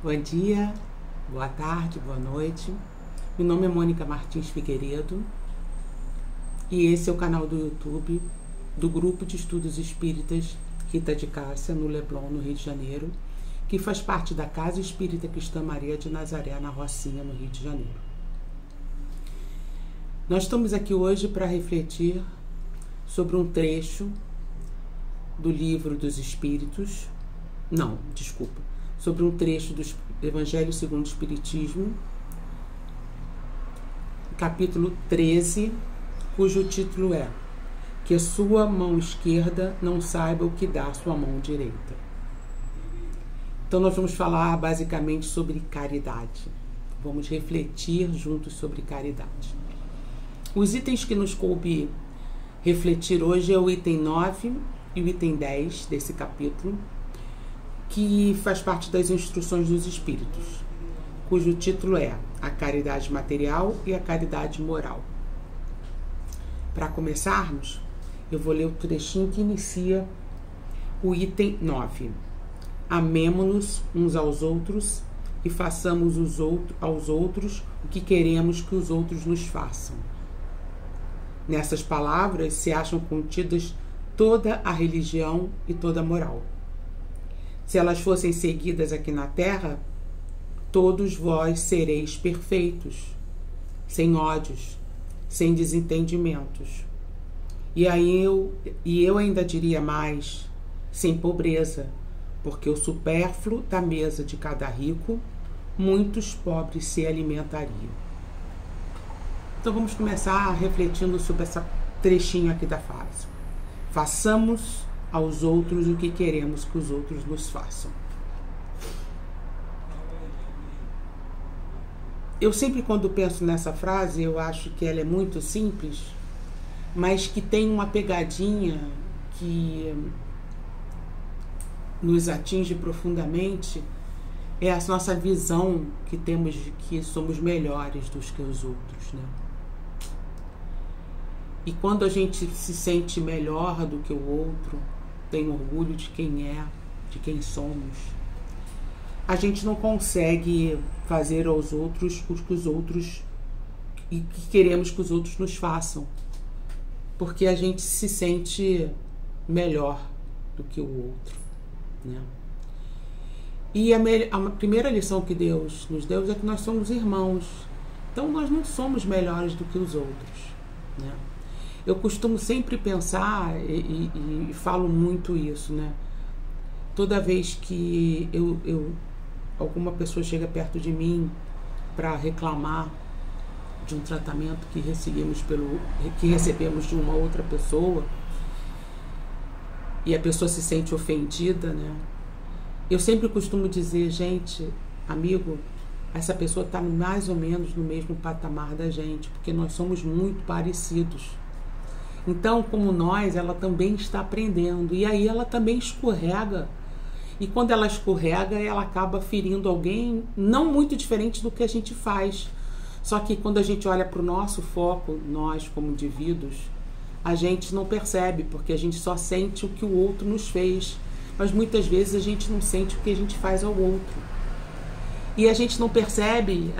Bom dia, boa tarde, boa noite. Meu nome é Mônica Martins Figueiredo e esse é o canal do YouTube do Grupo de Estudos Espíritas Rita de Cássia, no Leblon, no Rio de Janeiro, que faz parte da Casa Espírita Cristã Maria de Nazaré, na Rocinha, no Rio de Janeiro. Nós estamos aqui hoje para refletir sobre um trecho do Livro dos Espíritos, sobre um trecho do Evangelho segundo o Espiritismo, capítulo 13, cujo título é Que a sua mão esquerda não saiba o que dá a sua mão direita. Então nós vamos falar basicamente sobre caridade. Vamos refletir juntos sobre caridade. Os itens que nos coube refletir hoje é o item 9 e o item 10 desse capítulo, que faz parte das instruções dos Espíritos, cujo título é A Caridade Material e a Caridade Moral. Para começarmos, eu vou ler o trechinho que inicia o item 9. Amemo-nos uns aos outros e façamos aos outros o que queremos que os outros nos façam. Nessas palavras se acham contidas toda a religião e toda a moral. Se elas fossem seguidas aqui na terra, todos vós sereis perfeitos, sem ódios, sem desentendimentos. E eu ainda diria mais, sem pobreza, porque o supérfluo da mesa de cada rico, muitos pobres se alimentariam. Então vamos começar refletindo sobre essa trechinho aqui da frase. Façamos aos outros o que queremos que os outros nos façam. Eu sempre, quando penso nessa frase, eu acho que ela é muito simples, mas que tem uma pegadinha que nos atinge profundamente, é a nossa visão que temos de que somos melhores do que os outros, né? E quando a gente se sente melhor do que o outro, tem orgulho de quem é, de quem somos, a gente não consegue fazer aos outros o que os outros e que queremos que os outros nos façam, porque a gente se sente melhor do que o outro, né? E a primeira lição que Deus nos deu é que nós somos irmãos, então nós não somos melhores do que os outros, né? Eu costumo sempre pensar e falo muito isso, né? Toda vez que alguma pessoa chega perto de mim para reclamar de um tratamento que recebemos de uma outra pessoa e a pessoa se sente ofendida, né? Eu sempre costumo dizer, gente, amigo, essa pessoa está mais ou menos no mesmo patamar da gente, porque nós somos muito parecidos. Então, como nós, ela também está aprendendo. E aí ela também escorrega. E quando ela escorrega, ela acaba ferindo alguém não muito diferente do que a gente faz. Só que quando a gente olha para o nosso foco, nós como indivíduos, a gente não percebe, porque a gente só sente o que o outro nos fez. Mas muitas vezes a gente não sente o que a gente faz ao outro. E a gente não percebe,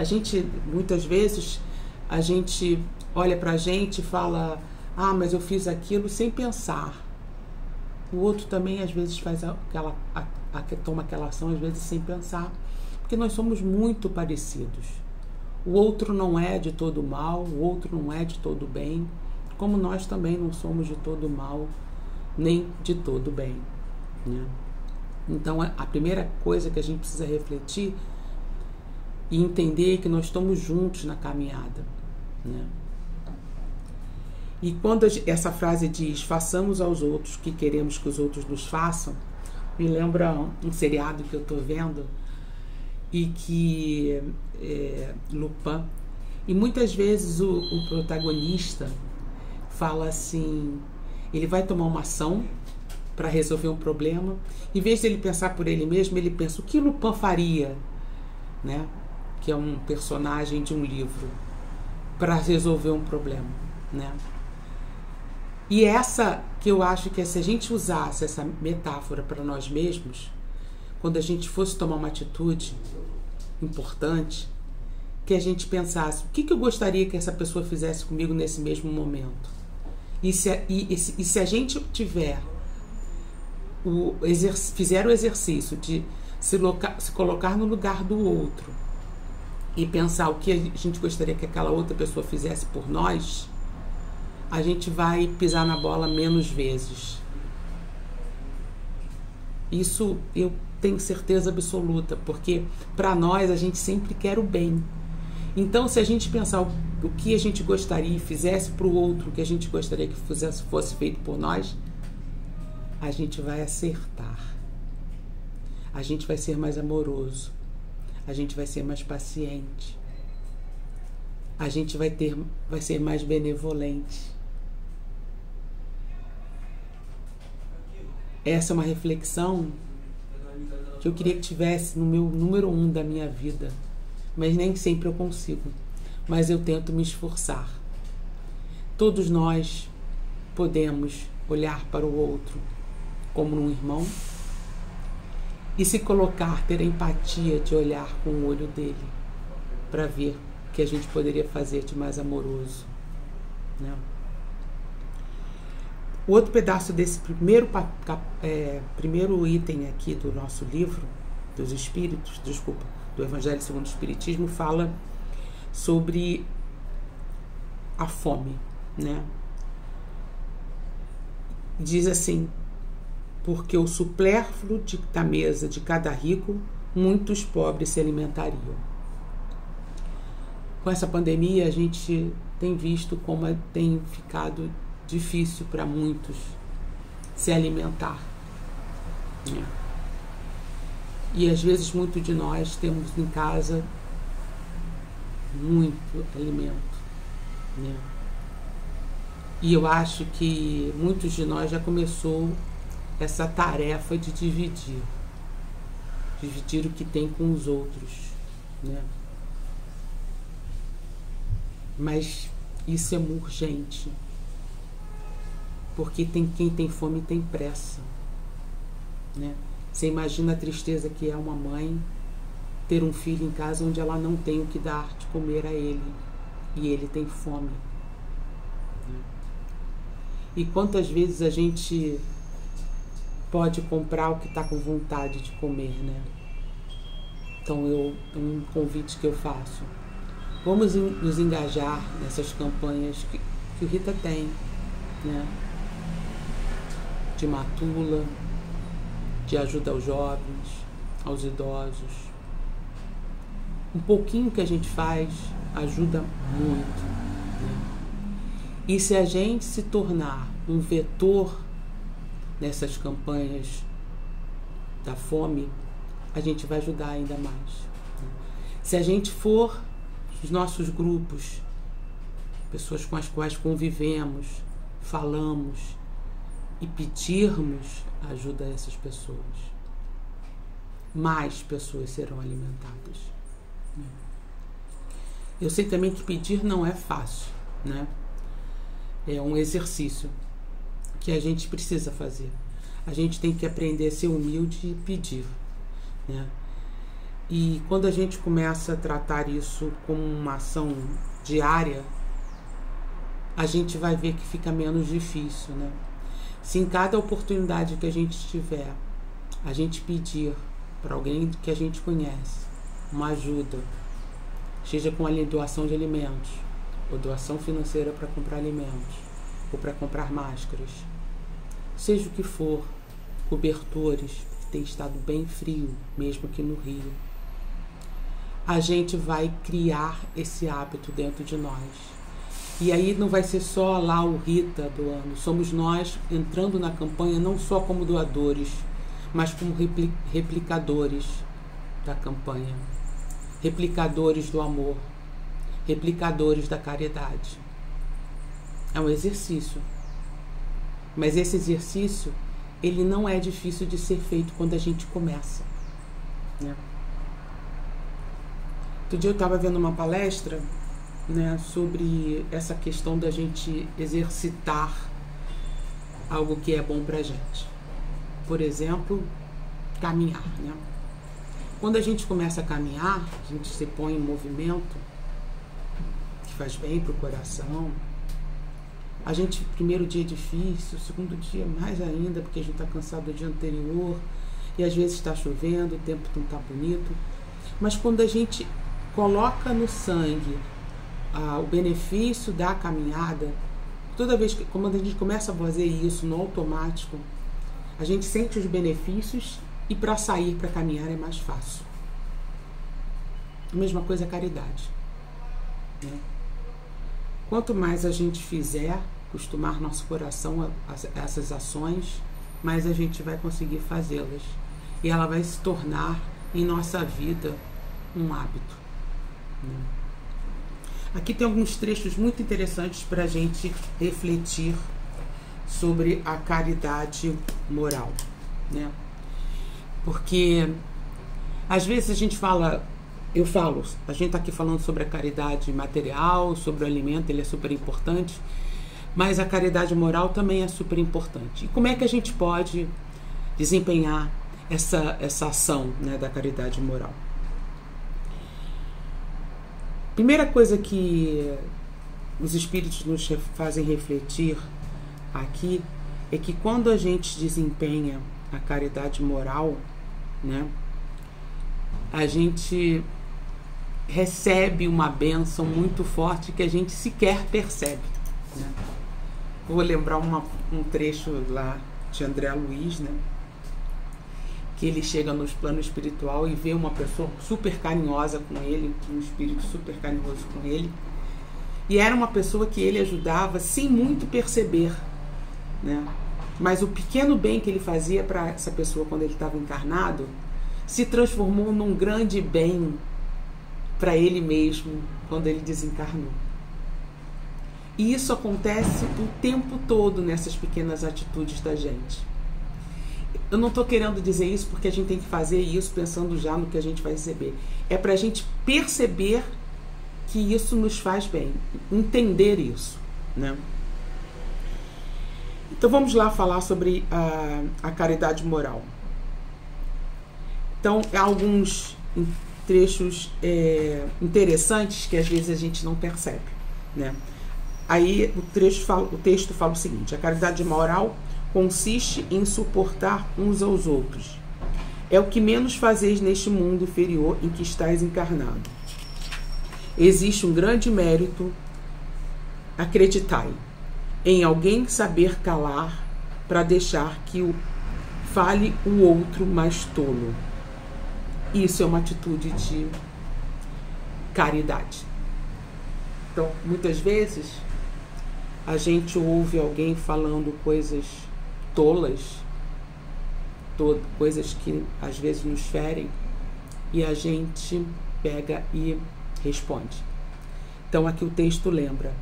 muitas vezes, a gente olha para a gente e fala... mas eu fiz aquilo sem pensar. O outro também às vezes toma aquela ação às vezes sem pensar, porque nós somos muito parecidos. O outro não é de todo mal, o outro não é de todo bem, como nós também não somos de todo mal, nem de todo bem, né? Então a primeira coisa que a gente precisa refletir e entender é que nós estamos juntos na caminhada, né? E quando essa frase diz, façamos aos outros o que queremos que os outros nos façam, me lembra um seriado que eu estou vendo, e que Lupin, e muitas vezes o protagonista fala assim, ele vai tomar uma ação para resolver um problema, em vez de ele pensar por ele mesmo, ele pensa, o que Lupin faria, né? Que é um personagem de um livro, para resolver um problema, né? E essa que eu acho que se a gente usasse essa metáfora para nós mesmos, quando a gente fosse tomar uma atitude, importante que a gente pensasse o que eu gostaria que essa pessoa fizesse comigo nesse mesmo momento. E se a gente tiver fizer o exercício de se colocar no lugar do outro e pensar o que a gente gostaria que aquela outra pessoa fizesse por nós, a gente vai pisar na bola menos vezes. Isso eu tenho certeza absoluta, porque para nós a gente sempre quer o bem. Então, se a gente pensar o que a gente gostaria e fizesse para o outro o que a gente gostaria que fosse feito por nós, a gente vai acertar. A gente vai ser mais amoroso. A gente vai ser mais paciente. A gente vai ser mais benevolente. Essa é uma reflexão que eu queria que tivesse no meu número 1 da minha vida. Mas nem sempre eu consigo. Mas eu tento me esforçar. Todos nós podemos olhar para o outro como um irmão e se colocar, ter a empatia de olhar com o olho dele para ver o que a gente poderia fazer de mais amoroso, né? O outro pedaço desse primeiro item aqui do nosso livro, do Evangelho segundo o Espiritismo, fala sobre a fome, né? Diz assim: porque o supérfluo da mesa de cada rico, muitos pobres se alimentariam. Com essa pandemia, a gente tem visto como tem ficado difícil para muitos se alimentar, né? E às vezes muitos de nós temos em casa muito alimento, né? E eu acho que muitos de nós já começou essa tarefa de dividir o que tem com os outros, né? Mas isso é urgente, porque quem tem fome tem pressa, né? Você imagina a tristeza que é uma mãe ter um filho em casa onde ela não tem o que dar de comer a ele e ele tem fome, né? E quantas vezes a gente pode comprar o que está com vontade de comer, né? Então um convite que eu faço: vamos nos engajar nessas campanhas que o Rita tem, né? De matula, de ajuda aos jovens, aos idosos. Um pouquinho que a gente faz ajuda muito, né? E se a gente se tornar um vetor nessas campanhas da fome, a gente vai ajudar ainda mais, né? Se a gente for os nossos grupos, pessoas com as quais convivemos, falamos e pedirmos ajuda a essas pessoas, mais pessoas serão alimentadas, né? Eu sei também que pedir não é fácil, né? É um exercício que a gente precisa fazer. A gente tem que aprender a ser humilde e pedir, né? E quando a gente começa a tratar isso como uma ação diária, a gente vai ver que fica menos difícil, né? Se em cada oportunidade que a gente tiver, a gente pedir para alguém que a gente conhece uma ajuda, seja com a doação de alimentos, ou doação financeira para comprar alimentos, ou para comprar máscaras, seja o que for, cobertores, que tem estado bem frio, mesmo aqui no Rio, a gente vai criar esse hábito dentro de nós. E aí não vai ser só lá o Rita doando, somos nós entrando na campanha não só como doadores, mas como replicadores da campanha, replicadores do amor, replicadores da caridade. É um exercício, mas esse exercício, ele não é difícil de ser feito quando a gente começa, né? Outro dia eu estava vendo uma palestra, né, sobre essa questão da gente exercitar algo que é bom pra gente. Por exemplo, caminhar, né? quando a gente começa a caminhar, a gente se põe em movimento, que faz bem para o coração. A gente, primeiro dia é difícil, segundo dia mais ainda, porque a gente está cansado do dia anterior, e às vezes está chovendo, o tempo não está bonito. Mas quando a gente coloca no sangue o benefício da caminhada, toda vez que, quando a gente começa a fazer isso no automático, a gente sente os benefícios e para sair, para caminhar é mais fácil. A mesma coisa é a caridade, né? Quanto mais a gente fizer, acostumar nosso coração a essas ações, mais a gente vai conseguir fazê-las. E ela vai se tornar em nossa vida um hábito, né? Aqui tem alguns trechos muito interessantes para a gente refletir sobre a caridade moral, né? Porque às vezes a gente fala, a gente está aqui falando sobre a caridade material, sobre o alimento, ele é super importante, mas a caridade moral também é super importante. E como é que a gente pode desempenhar essa ação, né, da caridade moral? Primeira coisa que os espíritos nos fazem refletir aqui é que quando a gente desempenha a caridade moral, né, a gente recebe uma bênção muito forte que a gente sequer percebe, né? Vou lembrar um trecho lá de André Luiz, né, que ele chega no plano espiritual e vê uma pessoa super carinhosa com ele, um espírito super carinhoso com ele, e era uma pessoa que ele ajudava sem muito perceber, né? Mas o pequeno bem que ele fazia para essa pessoa quando ele estava encarnado se transformou num grande bem para ele mesmo quando ele desencarnou. E isso acontece o tempo todo nessas pequenas atitudes da gente. Eu não estou querendo dizer isso porque a gente tem que fazer isso pensando já no que a gente vai receber. É para a gente perceber que isso nos faz bem, entender isso, né? Então vamos lá falar sobre a caridade moral. Então, há alguns trechos interessantes que às vezes a gente não percebe, né? Aí o texto fala o seguinte: a caridade moral consiste em suportar uns aos outros. É o que menos fazeis neste mundo inferior em que estáis encarnado. Existe um grande mérito, acreditai, em alguém saber calar para deixar que fale o outro mais tolo. Isso é uma atitude de caridade. Então, muitas vezes, a gente ouve alguém falando coisas tolas, coisas que às vezes nos ferem, e a gente pega e responde. Então, aqui o texto lembra: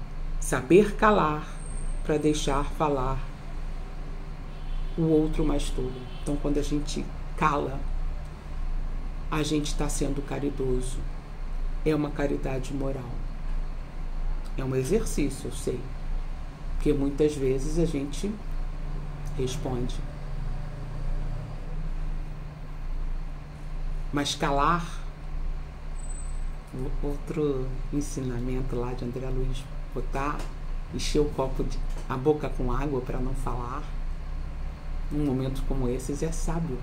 saber calar para deixar falar o outro mais tolo. Então, quando a gente cala, a gente está sendo caridoso. É uma caridade moral. É um exercício, eu sei, porque muitas vezes a gente responde. Mas calar, outro ensinamento lá de André Luiz, encher a boca com água para não falar, num momento como esses, é sábio.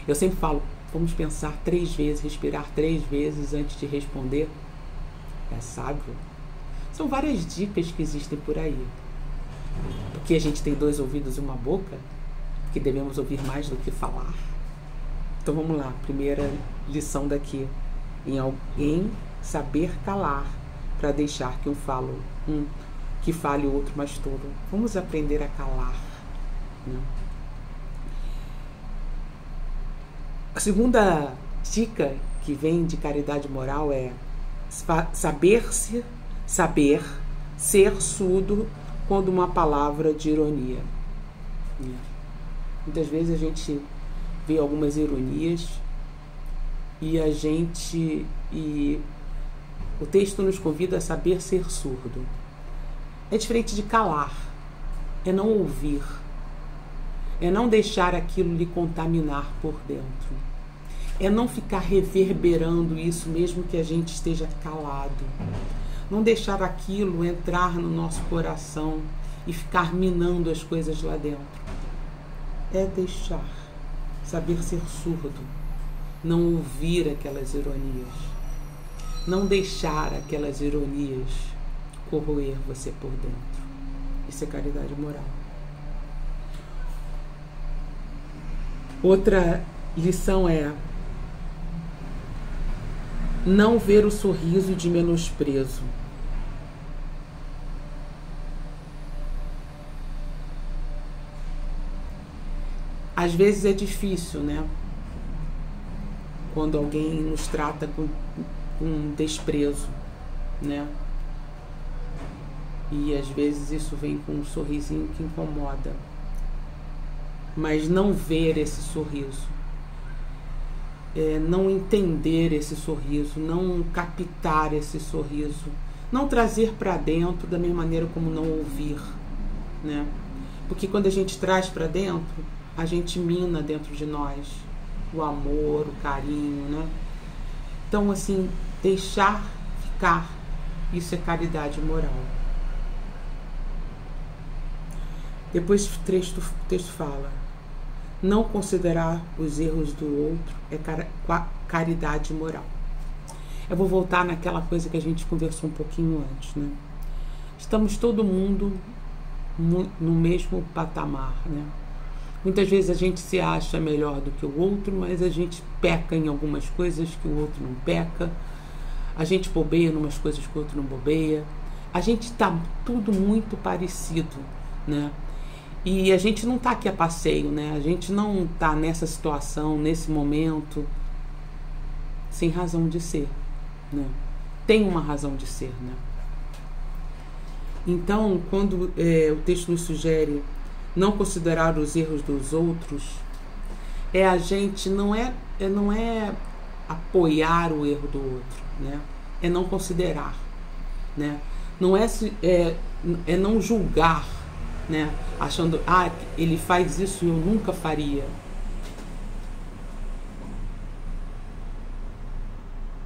Eu sempre falo, vamos pensar 3 vezes, respirar 3 vezes antes de responder. É sábio. São várias dicas que existem por aí. Porque a gente tem 2 ouvidos e uma boca, que devemos ouvir mais do que falar. Então vamos lá, primeira lição daqui: em alguém saber calar para deixar que que fale o outro mais tolo. Vamos aprender a calar, né? A segunda dica que vem de caridade moral é saber ser surdo quando uma palavra de ironia. Muitas vezes a gente vê algumas ironias e o texto nos convida a saber ser surdo. É diferente de calar, é não ouvir, é não deixar aquilo lhe contaminar por dentro. é não ficar reverberando isso mesmo que a gente esteja calado. Não deixar aquilo entrar no nosso coração e ficar minando as coisas lá dentro. É deixar, saber ser surdo, não ouvir aquelas ironias, não deixar aquelas ironias corroer você por dentro. Isso é caridade moral. Outra lição é não ver o sorriso de menosprezo. Às vezes é difícil, né? Quando alguém nos trata com desprezo, né? E às vezes isso vem com um sorrisinho que incomoda. Mas não ver esse sorriso, não entender esse sorriso, não captar esse sorriso, não trazer para dentro da mesma maneira como não ouvir, né? Porque quando a gente traz para dentro, a gente mina dentro de nós o amor, o carinho, né? Então, assim, deixar ficar, isso é caridade moral. Depois o texto fala: não considerar os erros do outro é caridade moral. Eu vou voltar naquela coisa que a gente conversou um pouquinho antes, né? Estamos todo mundo no mesmo patamar, né? Muitas vezes a gente se acha melhor do que o outro, mas a gente peca em algumas coisas que o outro não peca. A gente bobeia em umas coisas que o outro não bobeia. A gente está tudo muito parecido, né? E a gente não está aqui a passeio, né? A gente não está nessa situação, nesse momento, sem razão de ser, né? Tem uma razão de ser, né? Então, quando o texto nos sugere não considerar os erros dos outros, a gente não é apoiar o erro do outro, né? É não considerar, né? Não é não julgar, né? Achando, ele faz isso e eu nunca faria.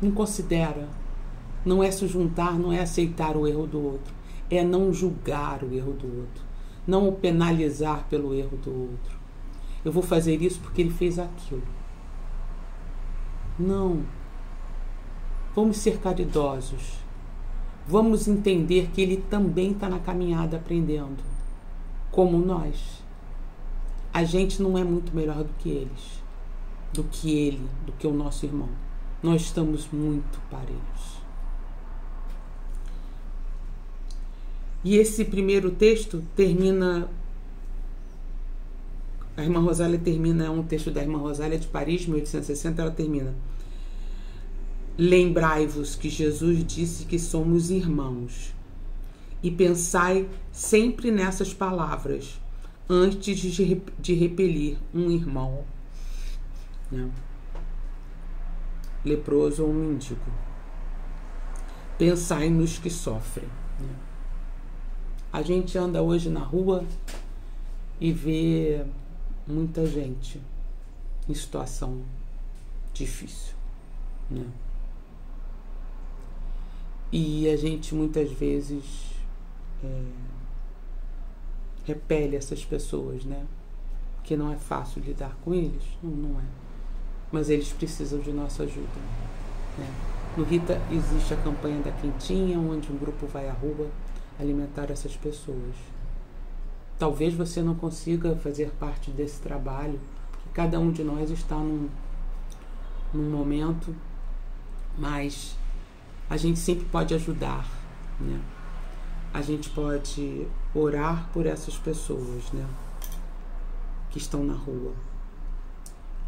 Não considera. Não é se juntar, não é aceitar o erro do outro. É não julgar o erro do outro. Não o penalizar pelo erro do outro. Eu vou fazer isso porque ele fez aquilo. Não. Vamos ser caridosos. Vamos entender que ele também está na caminhada aprendendo. Como nós. A gente não é muito melhor do que eles. Do que ele, do que o nosso irmão. Nós estamos muito parelhos. E esse primeiro texto termina... A irmã Rosália termina, é um texto da irmã Rosália de Paris, 1860, ela termina: lembrai-vos que Jesus disse que somos irmãos, e pensai sempre nessas palavras, antes de repelir um irmão, né? Leproso ou um mendigo. Pensai nos que sofrem, né? A gente anda hoje na rua e vê muita gente em situação difícil, né? E a gente muitas vezes repele essas pessoas, né? Que não é fácil lidar com eles, não é. Mas eles precisam de nossa ajuda, né? No Rita existe a campanha da Quentinha, onde um grupo vai à rua alimentar essas pessoas. Talvez você não consiga fazer parte desse trabalho, porque cada um de nós está num momento, mas a gente sempre pode ajudar, né? A gente pode orar por essas pessoas, né, que estão na rua.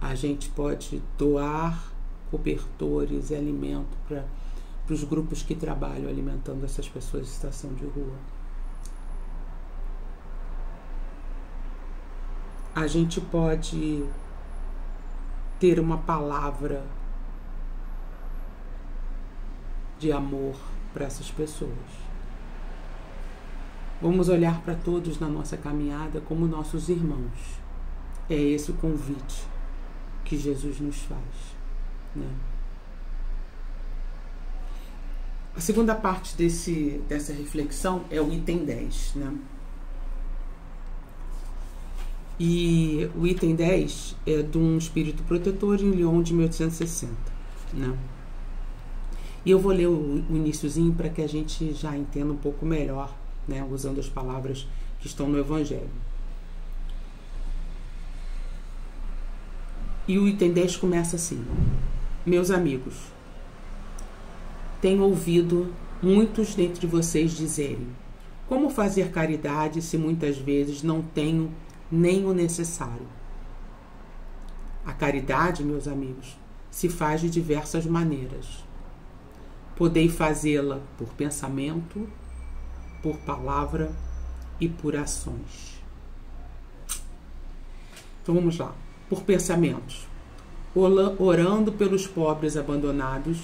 A gente pode doar cobertores e alimento para os grupos que trabalham alimentando essas pessoas em situação de rua. A gente pode ter uma palavra de amor para essas pessoas. Vamos olhar para todos na nossa caminhada como nossos irmãos. É esse o convite que Jesus nos faz. né? A segunda parte dessa reflexão é o item 10, né? E o item 10 é de um espírito protetor em Lyon de 1860, né? E eu vou ler o iniciozinho para que a gente já entenda um pouco melhor, né? Usando as palavras que estão no Evangelho. E o item 10 começa assim: meus amigos, tenho ouvido muitos dentre vocês dizerem: como fazer caridade se muitas vezes não tenho nem o necessário? A caridade, meus amigos, se faz de diversas maneiras. Podeis fazê-la por pensamento, por palavra e por ações. Então vamos lá. Por pensamentos. Orando pelos pobres abandonados.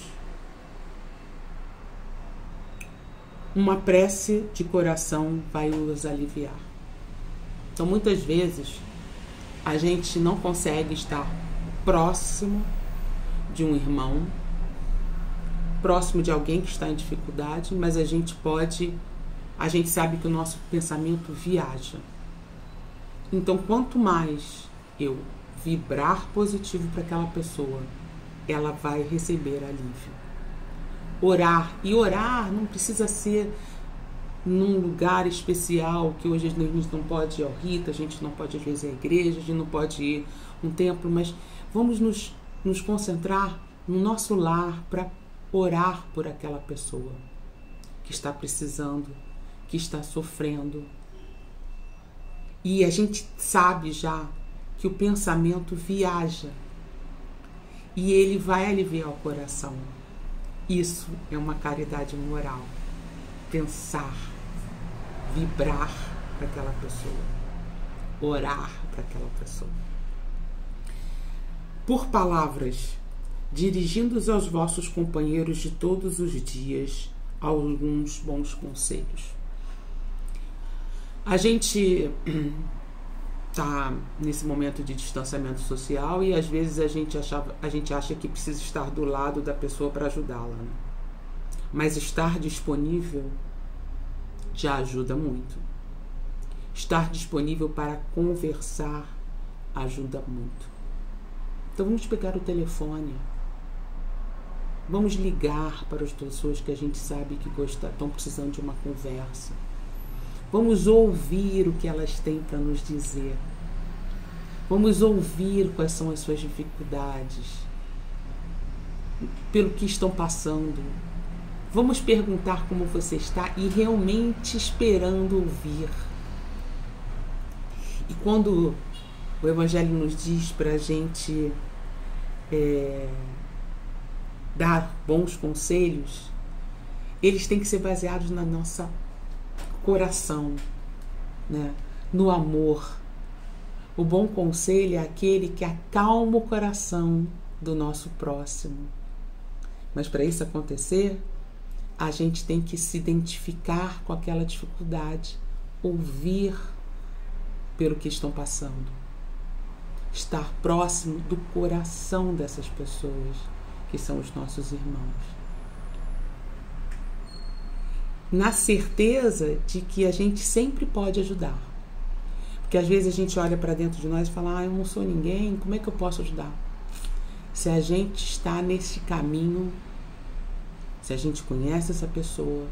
Uma prece de coração vai os aliviar. Então, muitas vezes, a gente não consegue estar próximo de um irmão, próximo de alguém que está em dificuldade, mas a gente sabe que o nosso pensamento viaja. Então, quanto mais eu vibrar positivo para aquela pessoa, ela vai receber alívio. Orar, e orar não precisa ser num lugar especial, que hoje a gente não pode ir ao rito, a gente não pode às vezes ir à igreja, a gente não pode ir a um templo, mas vamos nos concentrar no nosso lar para orar por aquela pessoa que está precisando, que está sofrendo. E a gente sabe já que o pensamento viaja e ele vai aliviar o coração. Isso é uma caridade moral. Pensar, vibrar para aquela pessoa, orar para aquela pessoa. Por palavras, dirigindo-os aos vossos companheiros de todos os dias alguns bons conselhos. A gente está nesse momento de distanciamento social e às vezes a gente acha que precisa estar do lado da pessoa para ajudá-la, né? Mas estar disponível já ajuda muito. Estar disponível para conversar ajuda muito. Então vamos pegar o telefone, vamos ligar para as pessoas que a gente sabe que estão precisando de uma conversa. Vamos ouvir o que elas têm para nos dizer. Vamos ouvir quais são as suas dificuldades, pelo que estão passando. Vamos perguntar como você está e realmente esperando ouvir. E quando o Evangelho nos diz para a gente dar bons conselhos, eles têm que ser baseados na nossa coração, né? No amor. O bom conselho é aquele que acalma o coração do nosso próximo. Mas para isso acontecer, a gente tem que se identificar com aquela dificuldade, ouvir pelo que estão passando, estar próximo do coração dessas pessoas que são os nossos irmãos. Na certeza de que a gente sempre pode ajudar. Porque às vezes a gente olha para dentro de nós e fala: eu não sou ninguém, como é que eu posso ajudar? Se a gente está nesse caminho, se a gente conhece essa pessoa,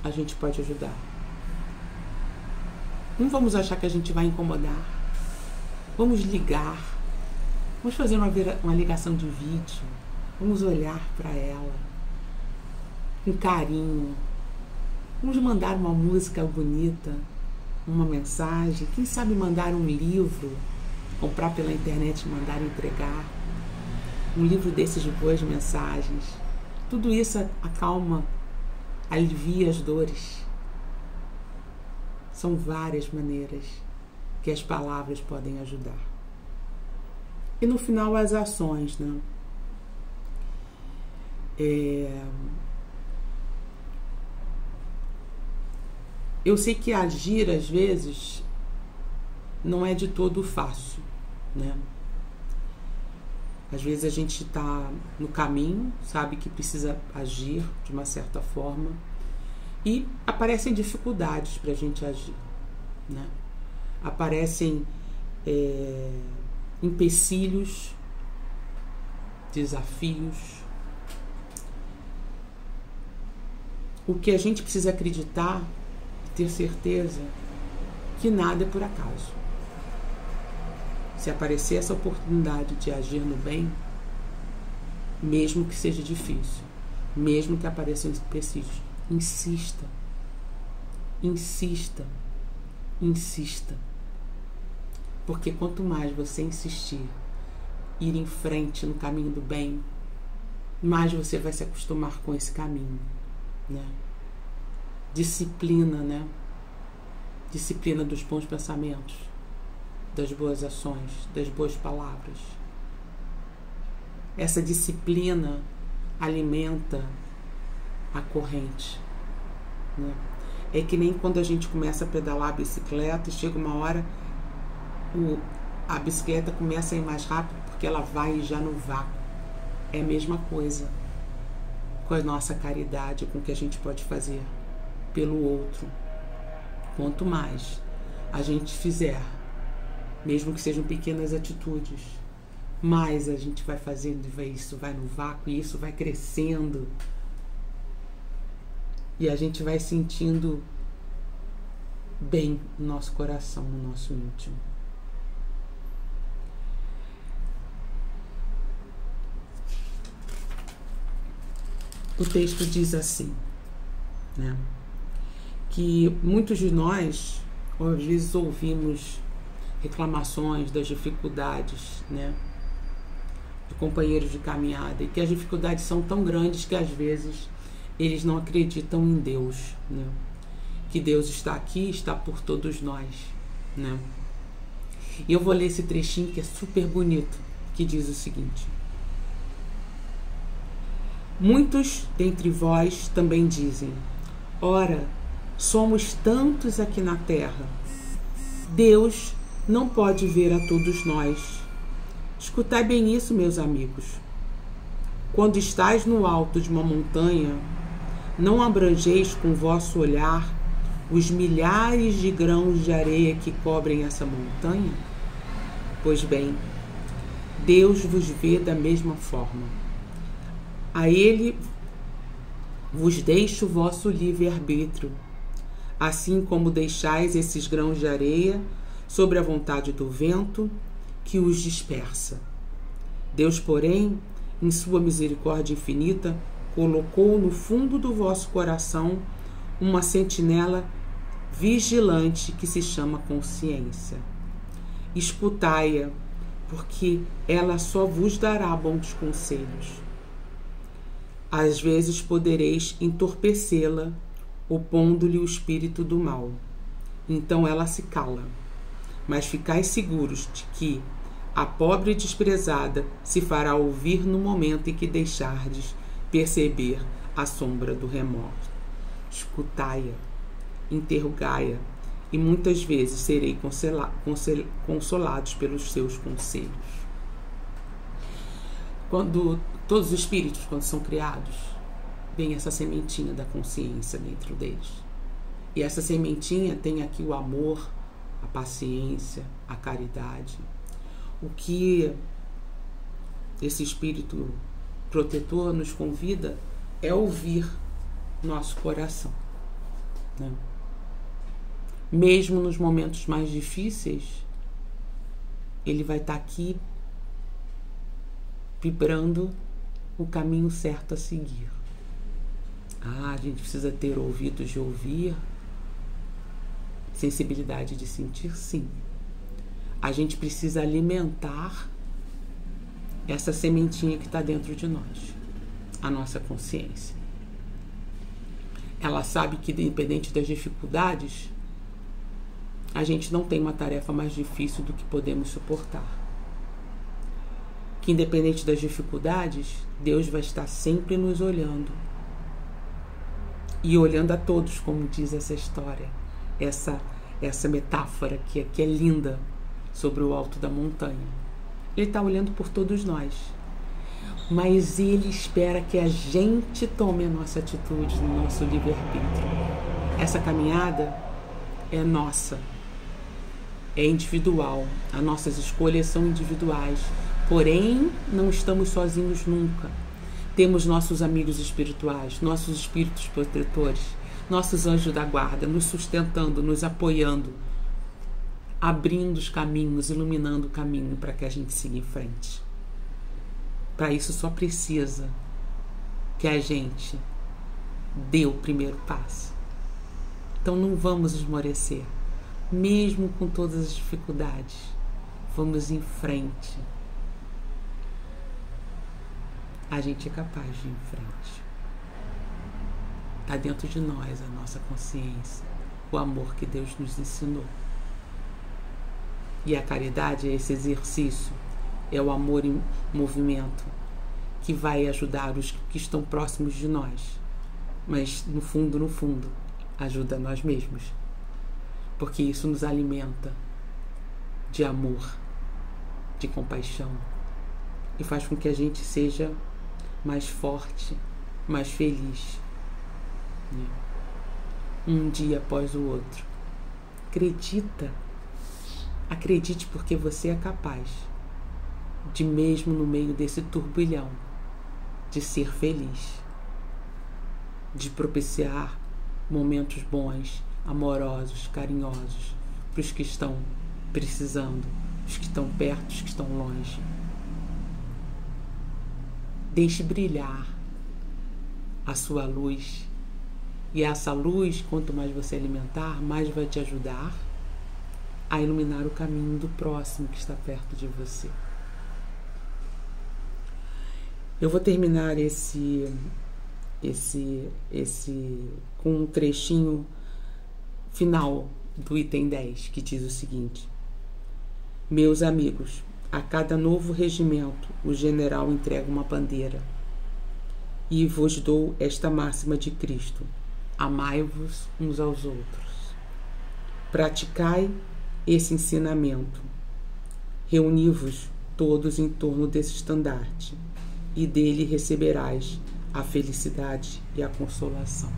a gente pode ajudar. Não vamos achar que a gente vai incomodar. Vamos ligar. Vamos fazer uma ligação de vídeo. Vamos olhar para ela com carinho. Vamos mandar uma música bonita, uma mensagem. Quem sabe mandar um livro, comprar pela internet e mandar entregar. Um livro desses de boas mensagens. Tudo isso acalma, alivia as dores. São várias maneiras que as palavras podem ajudar. E no final as ações, né? Eu sei que agir às vezes não é de todo fácil, né? Às vezes a gente está no caminho, sabe que precisa agir de uma certa forma e aparecem dificuldades para a gente agir, né? Aparecem empecilhos, desafios. O que a gente precisa acreditar e ter certeza que nada é por acaso. Se aparecer essa oportunidade de agir no bem, mesmo que seja difícil, mesmo que apareçam empecilhos, insista, insista, insista. Porque quanto mais você insistir, ir em frente no caminho do bem, mais você vai se acostumar com esse caminho, né? Disciplina, né? Disciplina dos bons pensamentos, das boas ações, das boas palavras. Essa disciplina alimenta a corrente, né? É que nem quando a gente começa a pedalar a bicicleta e chega uma hora a bicicleta começa a ir mais rápido porque ela vai já no vácuo. É a mesma coisa com a nossa caridade, com o que a gente pode fazer pelo outro. Quanto mais a gente fizer, mesmo que sejam pequenas atitudes, mais a gente vai fazendo e isso vai no vácuo e isso vai crescendo. E a gente vai sentindo bem no nosso coração, no nosso íntimo. O texto diz assim, né, que muitos de nós, às vezes, ouvimos reclamações das dificuldades, né, de companheiros de caminhada, e que as dificuldades são tão grandes que, às vezes, eles não acreditam em Deus, né, que Deus está aqui, está por todos nós, né. E eu vou ler esse trechinho que é super bonito, que diz o seguinte: muitos dentre vós também dizem: ora, somos tantos aqui na terra. Deus não pode ver a todos nós. Escutai bem isso, meus amigos. Quando estais no alto de uma montanha, não abrangeis com vosso olhar os milhares de grãos de areia que cobrem essa montanha? Pois bem, Deus vos vê da mesma forma. A Ele vos deixo o vosso livre-arbítrio, assim como deixais esses grãos de areia sobre a vontade do vento que os dispersa. Deus, porém, em sua misericórdia infinita, colocou no fundo do vosso coração uma sentinela vigilante que se chama consciência. Escutai-a, porque ela só vos dará bons conselhos. Às vezes podereis entorpecê-la, opondo-lhe o espírito do mal. Então ela se cala. Mas ficai seguros de que a pobre desprezada se fará ouvir no momento em que deixardes perceber a sombra do remorso. Escutai-a, interrogai-a, e muitas vezes serei consolados pelos seus conselhos. Quando todos os espíritos, quando são criados, vem essa sementinha da consciência dentro deles. E essa sementinha tem aqui o amor, a paciência, a caridade. O que esse espírito protetor nos convida é ouvir nosso coração, né? Mesmo nos momentos mais difíceis, ele vai estar aqui vibrando o caminho certo a seguir. A gente precisa ter ouvidos de ouvir, sensibilidade de sentir, sim. A gente precisa alimentar essa sementinha que está dentro de nós, a nossa consciência. Ela sabe que, independente das dificuldades, a gente não tem uma tarefa mais difícil do que podemos suportar. Que, independente das dificuldades, Deus vai estar sempre nos olhando. E olhando a todos, como diz essa história, essa metáfora que é linda, sobre o alto da montanha. Ele está olhando por todos nós. mas Ele espera que a gente tome a nossa atitude no nosso livre-arbítrio. Essa caminhada é nossa, é individual, as nossas escolhas são individuais, porém não estamos sozinhos nunca. Temos nossos amigos espirituais, nossos espíritos protetores, nossos anjos da guarda, nos sustentando, nos apoiando, abrindo os caminhos, iluminando o caminho para que a gente siga em frente. Para isso só precisa que a gente dê o primeiro passo. Então não vamos esmorecer, mesmo com todas as dificuldades. Vamos em frente. A gente é capaz de ir em frente. Está dentro de nós a nossa consciência, o amor que Deus nos ensinou. E a caridade é esse exercício, é o amor em movimento, que vai ajudar os que estão próximos de nós. Mas no fundo, ajuda nós mesmos. Porque isso nos alimenta de amor, de compaixão, e faz com que a gente seja mais forte, mais feliz, né? Um dia após o outro. Acredite, porque você é capaz de, mesmo no meio desse turbilhão, de ser feliz, de propiciar momentos bons, amorosos, carinhosos, para os que estão precisando, os que estão perto, os que estão longe. Deixe brilhar a sua luz, e essa luz, quanto mais você alimentar, mais vai te ajudar a iluminar o caminho do próximo que está perto de você. Eu vou terminar esse com um trechinho final do item 10, que diz o seguinte: meus amigos, a cada novo regimento o general entrega uma bandeira, e vos dou esta máxima de Cristo: amai-vos uns aos outros. Praticai esse ensinamento. Reuni-vos todos em torno desse estandarte, e dele receberás a felicidade e a consolação.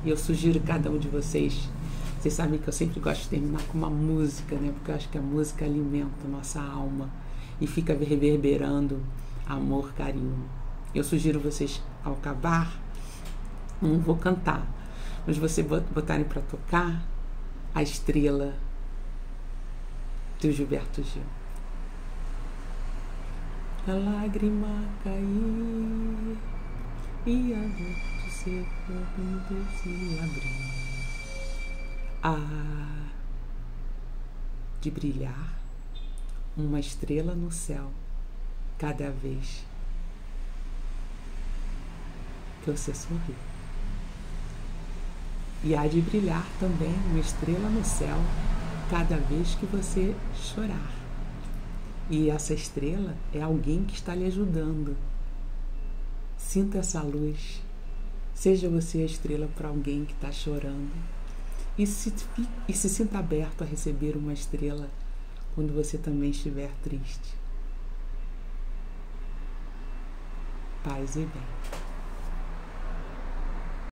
E eu sugiro a cada um de vocês sabem que eu sempre gosto de terminar com uma música, né? Porque eu acho que a música alimenta a nossa alma e fica reverberando amor, carinho. Eu sugiro vocês, ao acabar, não vou cantar, mas vocês botarem para tocar A Estrela, do Gilberto Gil. A lágrima cair e a luz do seu corpo se abrir. De brilhar uma estrela no céu cada vez que você sorri. E há de brilhar também uma estrela no céu cada vez que você chorar. E essa estrela é alguém que está lhe ajudando. Sinta essa luz. Seja você a estrela para alguém que está chorando. E se sinta aberto a receber uma estrela quando você também estiver triste. Paz e bem.